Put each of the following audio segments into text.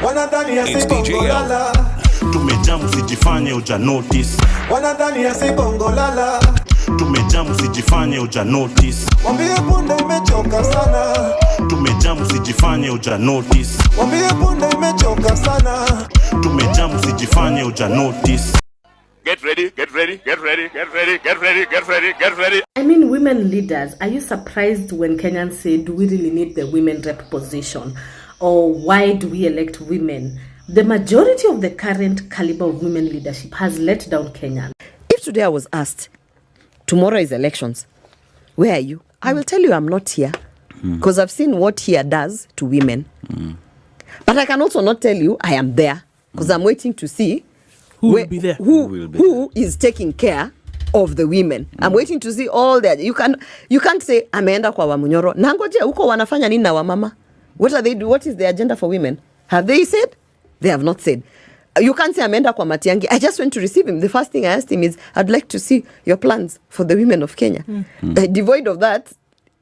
Wanadhani asibongo lala. Tumejamu sijifanye uja notice. Wanadhani asibongo lala. Tumejamu sijifanye uja notice. Wambie punde imechoka sana. Tumejamu sijifanye uja notice. Wambie punde imechoka sana. Tumejamu sijifanye uja notice. Get ready, get ready, get ready, get ready, get ready, get ready, get ready. I mean, women leaders, are you surprised when Kenyans say, do we really need the women rep position? Or why do we elect women? The majority of the current caliber of women leadership has let down Kenyans. If today I was asked, tomorrow is elections, where are you? I will tell you I'm not here. Because I've seen what here does to women. But I can also not tell you I am there. Because I'm waiting to see who will be there. Who is taking care of the women. I'm waiting to see all that. You can't say ameenda kwa Wamunyoro. Nangoje huko wanafanya nini na wamama? What are they do? What is the agenda for women? Have they said? They have not said. You can't say ameenda kwa Matiangi. I just went to receive him. The first thing I asked him is, I'd like to see your plans for the women of Kenya. Devoid of that,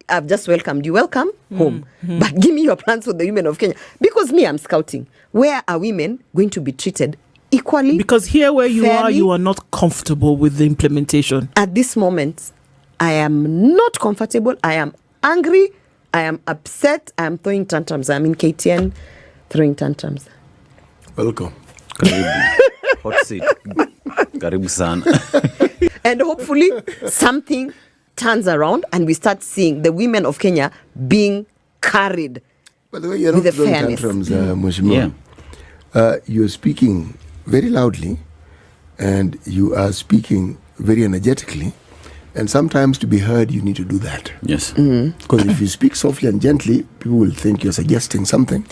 I've just welcomed you. Welcome home. But give me your plans for the women of Kenya. Because me, I'm scouting. Where are women going to be treated equally? Because here where you fairly? are not comfortable with the implementation. At this moment, I am not comfortable. I am angry. I am upset. I am throwing tantrums. I'm in KTN throwing tantrums. Welcome. Karibu. Hot seat. Karibu sana. And hopefully something turns around and we start seeing the women of Kenya being carried. By the way, you're with not the throwing fairness. tantrums, Mheshimiwa. You're speaking very loudly and you are speaking very energetically. And sometimes to be heard, you need to do that. Yes. Because if you speak softly and gently, people will think you're suggesting something.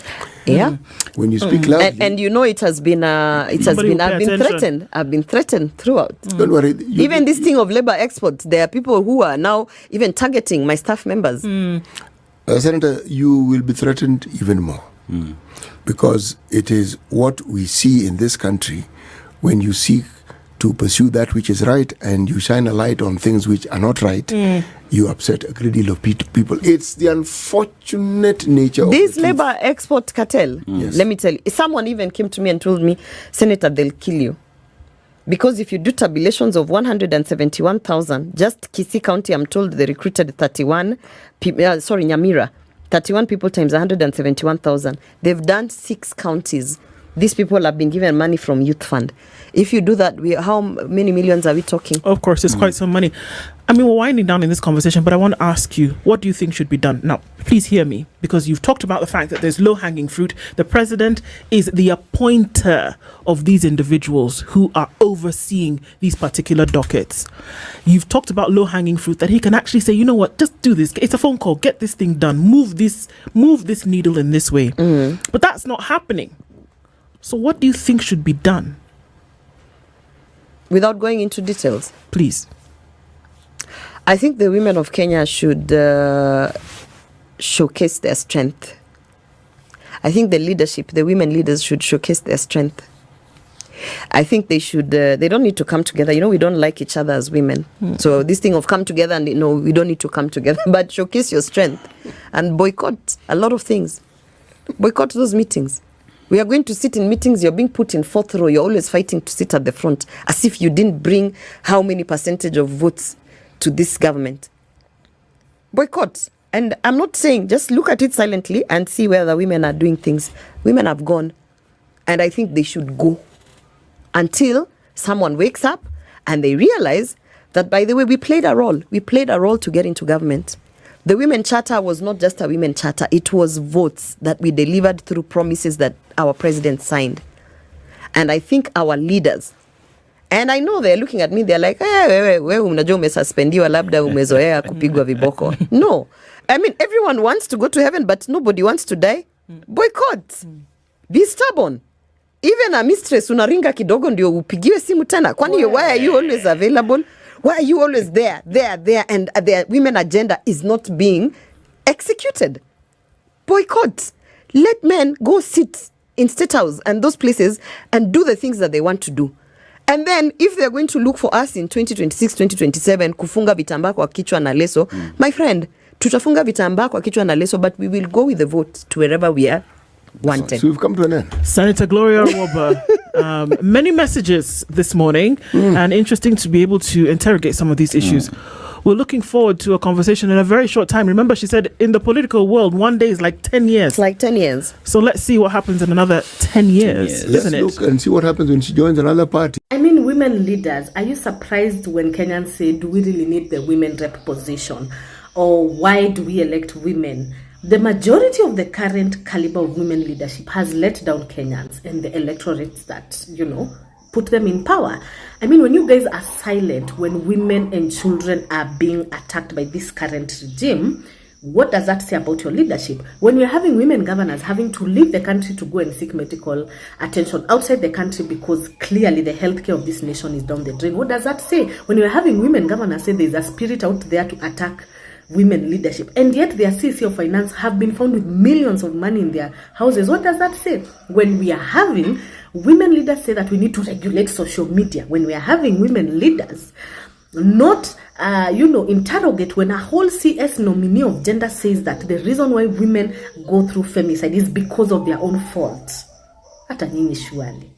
Yeah. When you speak loudly, And you know it has been I've been threatened. I've been threatened throughout. don't worry. Even this thing of labor exports, there are people who are now even targeting my staff members. Senator, you will be threatened even more. Because it is what we see in this country when you seek to pursue that which is right and you shine a light on things which are not right, you upset a great deal of people. It's the unfortunate nature of This the labor export cartel, Yes. let me tell you, someone even came to me and told me, Senator, they'll kill you. Because if you do tabulations of 171,000, just Kisii County, I'm told they recruited 31 people, Nyamira, 31 people times 171,000. They've done 6 counties. These people have been given money from Youth Fund. If you do that, how many millions are we talking? Of course, it's quite some money. I mean, we're winding down in this conversation, but I want to ask you, what do you think should be done? Now, please hear me, because you've talked about the fact that there's low-hanging fruit. The president is the appointer of these individuals who are overseeing these particular dockets. You've talked about low-hanging fruit, that he can actually say, you know what, just do this. It's a phone call. Get this thing done. Move this needle in this way. But that's not happening. So what do you think should be done? Without going into details, Please. I think the women of Kenya should showcase their strength. I think the women leaders should showcase their strength. I think they should, they don't need to come together. You know, we don't like each other as women. So this thing of come together and, we don't need to come together, but showcase your strength and boycott a lot of things. Boycott those meetings. We are going to sit in meetings, you're being put in 4th row, you're always fighting to sit at the front, as if you didn't bring how many percentage of votes to this government. Boycott. And I'm not saying, just look at it silently and see where the women are doing things. Women have gone. And I think they should go until someone wakes up and they realize that, by the way, we played a role. We played a role to get into government. The Women Charter was not just a women charter. It was votes that we delivered through promises that our president signed. And I think our leaders, and I know they're looking at me, they're like, wewe unajua umesuspendiwa labda umezoea kupigwa viboko. No. I mean, everyone wants to go to heaven, but nobody wants to die. Boycott. Be stubborn. Even a mistress unaringa kidogo ndio upigiwe simu tena. Kwani why are you always available? Why are you always there, and the women agenda is not being executed? Boycott. Let men go sit in State House and those places and do the things that they want to do. And then if they're going to look for us in 2026, 2027, kufunga vitambaa kwa kichwa na leso, my friend, tutafunga vitambaa kwa kichwa na leso, but we will go with the vote to wherever we are wanted. So we've come to an end. Senator Gloria Wobber, many messages this morning, and interesting to be able to interrogate some of these issues. We're looking forward to a conversation in a very short time. Remember, she said in the political world, 1 day is like 10 years. It's like 10 years. So let's see what happens in another 10 years, isn't it? Let's look and see what happens when she joins another party. I mean, women leaders, are you surprised when Kenyans say, do we really need the women rep position? Or why do we elect women? The majority of the current caliber of women leadership has let down Kenyans and the electorates that, put them in power. I mean, when you guys are silent, when women and children are being attacked by this current regime, what does that say about your leadership? When we're having women governors having to leave the country to go and seek medical attention outside the country because clearly the healthcare of this nation is down the drain, what does that say? When we're having women governors say there's a spirit out there to attack women leadership, and yet their CC of finance have been found with millions of money in their houses, what does that say? When we are having women leaders say that we need to regulate social media, when we are having women leaders not interrogate when a whole CS nominee of gender says that the reason why women go through femicide is because of their own fault. Hata nyinyi surely.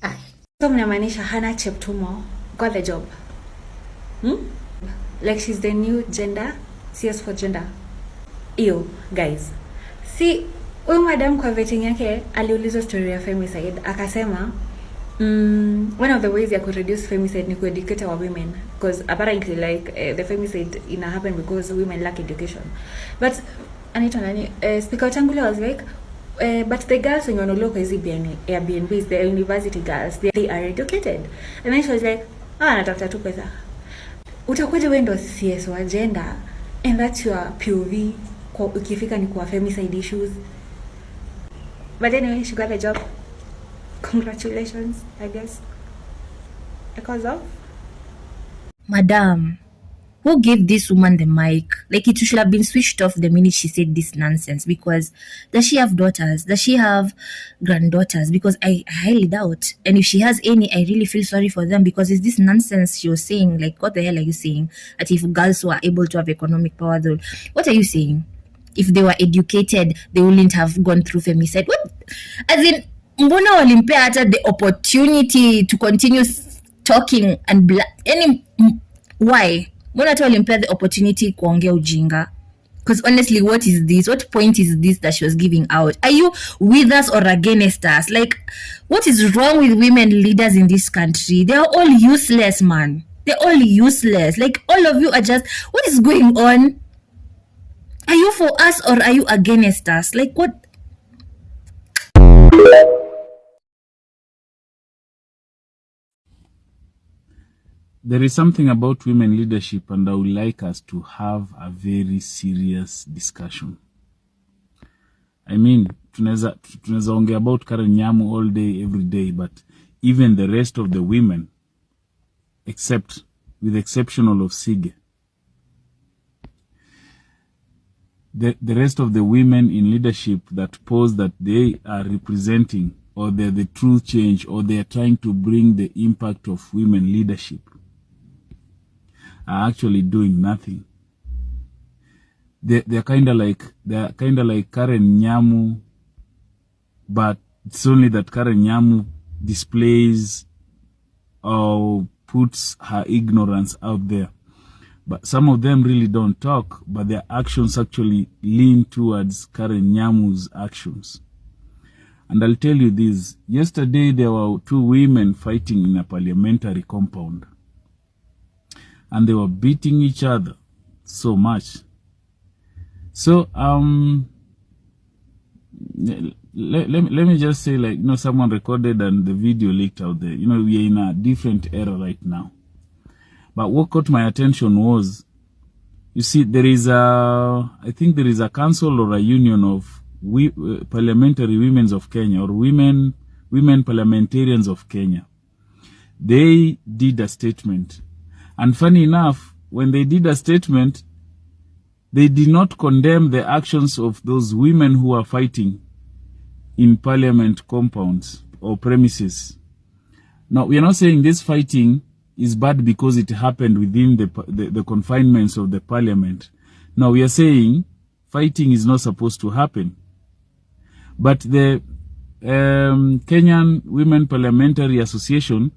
So mnamaanisha Hannah Cheptumo got the job? Like she's the new gender CS for gender. Ew, guys. See, huyu madam kwa vetting yake aliulizwa story ya femicide, akasema one of the ways you could reduce femicide ni educate our women, because apparently the femicide happen because women lack education. But Speaker Changula was like, but the girls when you look as Airbnbs, the university girls, they are educated. And then she was like, natafuta tu pesa. Utakuja wewe ndo CS wa gender, and that's your POV ukifika ni kwa femicide issues. But anyway, she got a job. Congratulations, I guess. Because of Madam, who gave this woman the mic? Like, it should have been switched off the minute she said this nonsense. Because does she have daughters? Does she have granddaughters? Because I highly doubt. And if she has any, I really feel sorry for them, because it's this nonsense she was saying. Like, what the hell are you saying? That if girls were able to have economic power, though, what are you saying? If they were educated, they wouldn't have gone through femicide. What? As in, mbona walimpea hata the opportunity to continue talking and why? Mbona hata walimpea the opportunity kuongea ujinga? Because honestly, what is this? What point is this that she was giving out? Are you with us or against us? Like, what is wrong with women leaders in this country? They are all useless, man. They're all useless. Like, all of you are just, what is going on? Are you for us or are you against us? Like, what? There is something about women leadership, and I would like us to have a very serious discussion. I mean, tunaweza ongea about Karen Nyamu all day, every day, but even the rest of the women, with the exception of Sige, the rest of the women in leadership that pose that they are representing, or they're the true change, or they are trying to bring the impact of women leadership, are actually doing nothing. They're kind of like Karen Nyamu, but it's only that Karen Nyamu displays or puts her ignorance out there. But some of them really don't talk, but their actions actually lean towards Karen Nyamu's actions. And I'll tell you this. Yesterday, there were two women fighting in a parliamentary compound. And they were beating each other so much. So, let me just say, like, someone recorded and the video leaked out there. We are in a different era right now. But what caught my attention was, you see, I think there is a council or a union of parliamentary women of Kenya, or women parliamentarians of Kenya. They did a statement. And funny enough, when they did a statement, they did not condemn the actions of those women who are fighting in parliament compounds or premises. Now, we are not saying this fighting is bad because it happened within the confinements of the parliament. Now, we are saying fighting is not supposed to happen. But the Kenyan Women Parliamentary Association,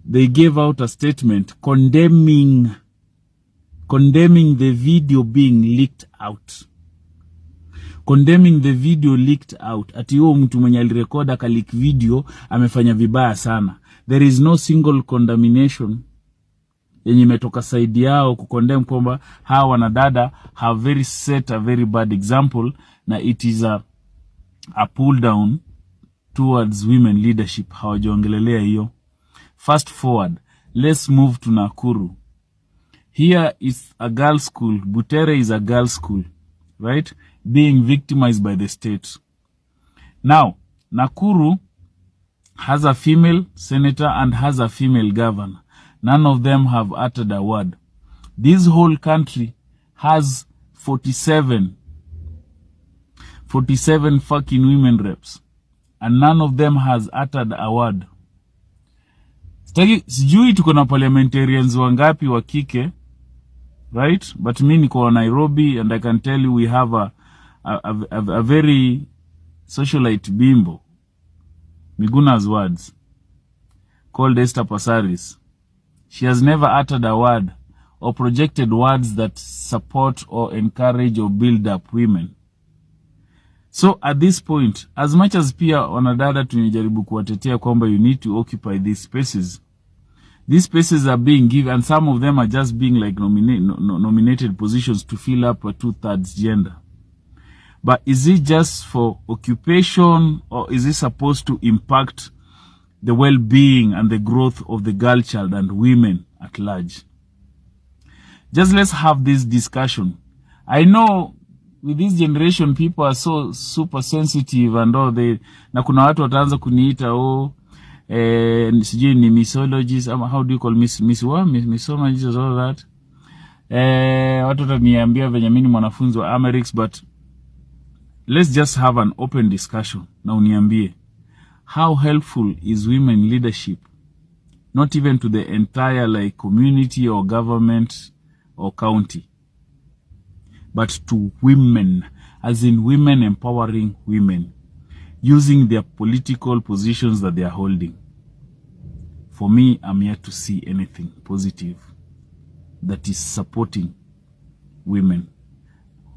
they gave out a statement condemning the video being leaked out. Condemning the video leaked out. Ati huyo mtu mwenye alirekoda ka leak video amefanya vibaya sana. There is no single condemnation yenye imetoka side yao kukondem kwamba hawa wanadada have set a very bad example, na it is a pull down towards women leadership. Hawajongelelea hiyo. Fast forward, let's move to Nakuru. Here is a girls' school. Butere is a girls' school, right? Being victimized by the state. Now, Nakuru has a female senator and has a female governor. None of them have uttered a word. This whole country has 47 fucking women reps, and none of them has uttered a word. Sijui tuko na parliamentarians wangapi wa kike, right? But me niko Nairobi, and I can tell you we have a very socialite bimbo, Miguna's words, called Esther Passaris. She has never uttered a word or projected words that support or encourage or build up women. So at this point, as much as pia wanadada tunijaribu kuwatetea kwamba you need to occupy these spaces are being given, and some of them are just being like nominated positions to fill up a 2/3 gender. But is it just for occupation, or is it supposed to impact the well-being and the growth of the girl child and women at large? Just let's have this discussion. I know with this generation people are so super sensitive and all na kuna watu wataanza kuniita sijui ni misologist, ama how do you call misologist or all that. Watu wataniambia venye mimi mwanafunzi wa Amerix, but let's just have an open discussion. Na uniambie, how helpful is women leadership, not even to the entire like community or government or county, but to women, as in women empowering women, using their political positions that they are holding. For me, I'm yet to see anything positive that is supporting women.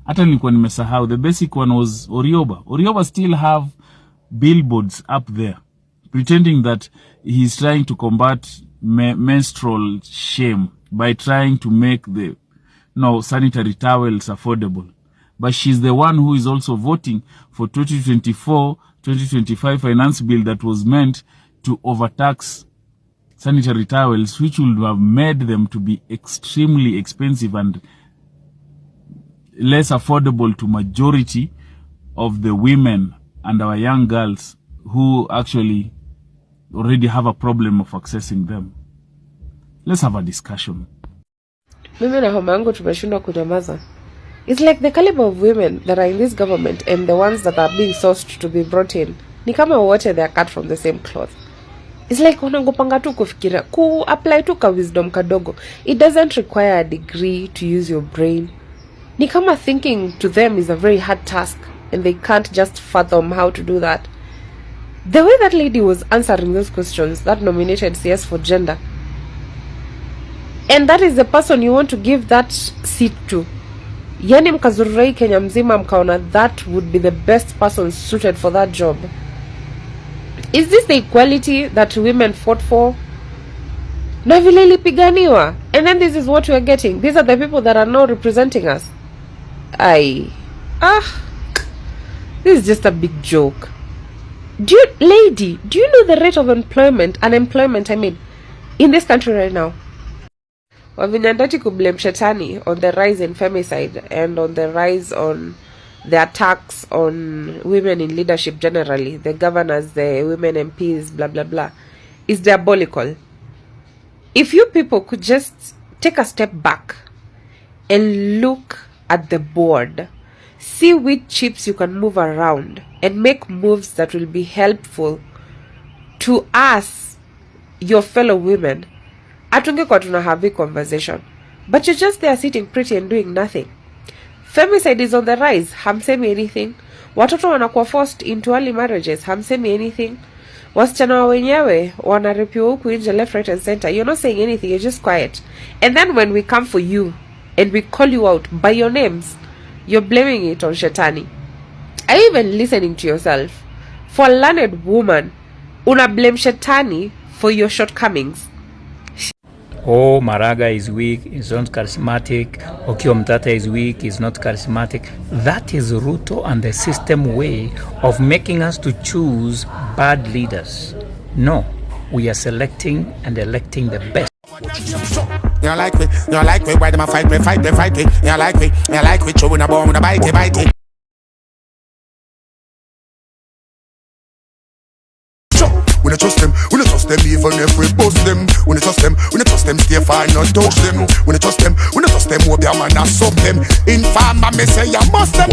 Hata nilikuwa nimesahau, the basic one was Orioba. Orioba still have billboards up there pretending that he's trying to combat menstrual shame by trying to make the sanitary towels affordable. But she's the one who is also voting for 2024-2025 finance bill that was meant to overtax sanitary towels, which would have made them to be extremely expensive and less affordable to majority of the women and our young girls who actually already have a problem of accessing them. Let's have a discussion. Mimi na homa yangu tumeshindwa kunyamaza. It's like the caliber of women that are in this government and the ones that are being sourced to be brought in, ni kama wote they are cut from the same cloth. It's like unangopanga tu kufikira, apply tu ka wisdom kadogo. It doesn't require a degree to use your brain. Ni kama thinking to them is a very hard task and they can't just fathom how to do that. The way that lady was answering those questions, that nominated CS for gender, and that is the person you want to give that seat to. Yani mkazurai Kenya mzima mkaona that would be the best person suited for that job. Is this the equality that women fought for? Na vile ilipiganiwa. And then this is what we are getting. These are the people that are now representing us. This is just a big joke. Do you know the rate of unemployment in this country right now? Wavinyandati kublame Shetani on the rise in femicide and on the rise on the attacks on women in leadership generally, the governors, the women MPs, blah blah blah, is diabolical. If you people could just take a step back and look at the board, see which chips you can move around and make moves that will be helpful to us, your fellow women, atungekuwa tuna have a conversation. But you're just there sitting pretty and doing nothing. Femicide is on the rise. Hamsemi anything. Watoto wanakuwa forced into early marriages, hamsemi anything. Wasichana wa wenyewe wanaripiwa huku nje left, right and center. You're not saying anything, you're just quiet. And then when we come for you and we call you out by your names, you're blaming it on Shetani. Are you even listening to yourself? For a learned woman, una blame Shetani for your shortcomings. Oh, Maraga is weak, is not charismatic. Okio Mtata is weak, is not charismatic. That is Ruto and the system way of making us to choose bad leaders. No, we are selecting and electing the best. You like me, why them a fight me? You like me, chewing a bone, a bite. We don't trust them even if we bust them. We don't trust them, stay far, not touch them. We don't trust them, hope their man a sub them. Informer me say you must them.